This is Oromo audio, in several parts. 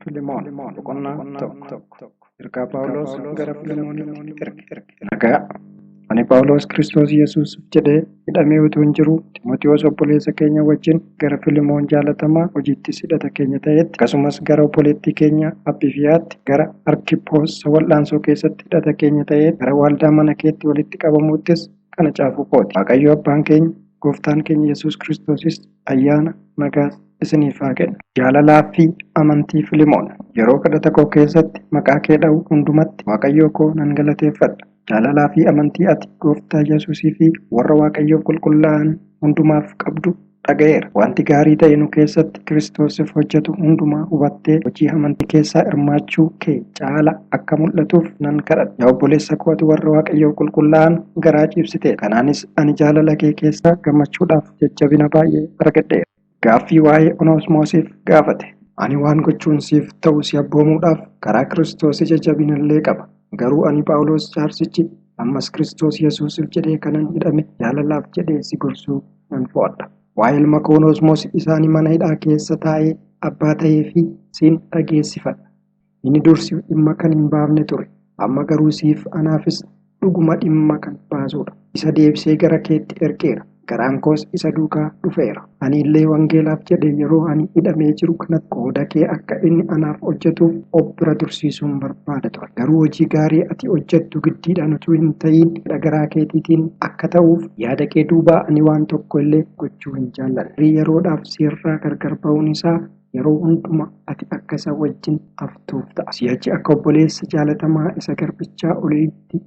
Filemoon boqonnaa tokko. Ergaa Phaawulos gara Filemoonitti erge. Nagaa. Ani Phaawulos Kiristoos Yesuus jedhee hidhamee utuu hin jiru Timootewos obboleessa keenya wajjin gara Filemoon jaalatamaa hojiittis hidhata keenya ta'etti akkasumas gara obboleettii keenya Aphifiyaatti gara Arkiphoos wal'aansoo keessatti hidhata keenya ta'etti gara waldaa mana keetti walitti qabamuuttis kana caafuu kooti. Waaqayyo Abbaan keenya Gooftaan keenya Yesuus Kiristoosis ayyaana nagaas isiniif haa kennu. Jaalalaa fi amantii Filemoon. Yeroo kadhata koo keessatti maqaa kee dha'u hundumatti Waaqayyo koo nan galateeffadha. Jaalalaa fi amantii ati Gooftaa Yesuusii fi warra Waaqayyoof qulqullaa'an hundumaaf qabdu dhaga'eera. Wanti gaarii ta'e nu keessatti Kiristoosiif hojjetu hundumaa hubattee hojii amantii keessaa hirmaachuu kee caala akka mul'atuuf nan kadhadha. Yaa obboleessa koo ati warra Waaqayyoof qulqullaa'an garaa ciibsite. Kanaanis ani jaalala kee keessaa gammachuudhaaf jajjabina baay'ee argadheera. Gaaffii waa'ee Oneesimoosiif gaafate. Ani waan gochuun siif ta'u si abboomuudhaaf karaa Kiristoos jajjabinallee qaba. Garuu ani Phaawulos jaarsichi ammas Kiristoos Yesuusiif jedhee kanan hidhame jaalalaaf jedhee si gorsuu nan fo'adha. Waa'ee ilma koo Oneesimoos isaanii mana hidhaa keessa taa'ee abbaa ta'ee fi siin dhageessifadha. Inni dursi dhimma kan hin baafne ture. Amma garuu siif anaafis dhuguma dhimma kan baasudha. Isa deebisee gara keetti ergeera. Garaan koos isa duukaa dhufeera. Ani illee wangeelaaf jedhee yeroo ani hidhamee jiru kanatti qooda kee akka inni anaaf hojjetuuf of bira tursiisuun barbaada ture. Garuu hojii gaarii ati hojjettu giddiidhaan utuu hin ta'iin fedha garaa keetiitiin akka ta'uuf yaada kee duubaa ani waan tokko illee gochuu hin jaalladhu. Yeroodhaaf sirraa gargar ba'uun isaa yeroo hundumaa ati akka isa wajjin haftuuf ta'a. Si'achi akka obboleessa jaalatamaa isa garbichaa oliitti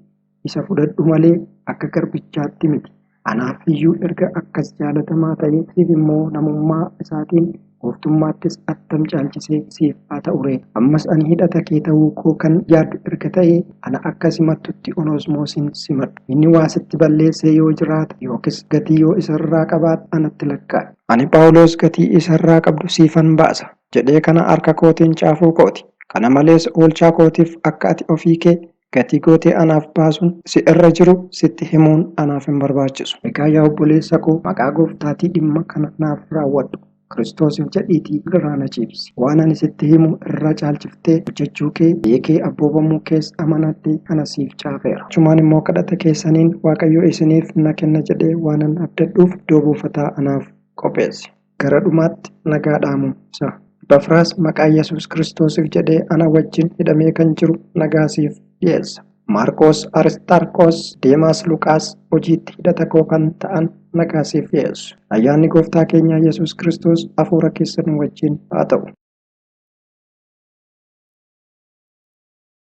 isa fudhadhu malee akka garbichaatti miti. Anaaf iyyuu erga akkas jaalatamaa ta'eef immoo namummaa isaatiin gooftummaattis attam caalchisee siif haa ta'ure. Ammas ani hidhata kee ta'uu koo kan yaaddu erga ta'e ana akka simattutti Oneesimoosiin simadhu. Inni waa sitti balleessee yoo jiraata yookiis gatii yoo isarraa qabaate anatti lakkaa'i. Ani Phaawulos gatii isarraa qabdu siifan baasa jedhee kana harka kootiin caafuu kooti. Kana malees oolchaa kootiif akka ati ofii kee gatii gootee anaaf baasuun si irra jiru sitti himuun anaaf hin barbaachisu. Egaa yaa obboleessa koo maqaa gooftaatii dhimma kana naaf raawwadhu. Kiristoosiif jedhiitii irraa na ciibsi. Waan ani sitti himu irra caalchiftee hojjechuu kee beekee abboomamuu kees amanattee kana siif caafeera. Achumaan immoo kadhata keessaniin Waaqayyo isiniif na kenna jedhee waanan abdadhuuf iddoo buufataa anaaf qopheessi. Gara dhumaatti nagaa dhaamuusa. Bafraas maqaa Yesuus Kiristoosiif jedhee ana wajjin hidhamee kan jiru nagaasiif dhiyeessa. Maarqos, Arisxaarqos, Deemaas, Luqaas hojiitti hidhata koo kan ta'an nagaasiif dhiyeessu. Ayyaanni Gooftaa keenya Yesuus Kiristoos hafuura keessan wajjin haa ta'u.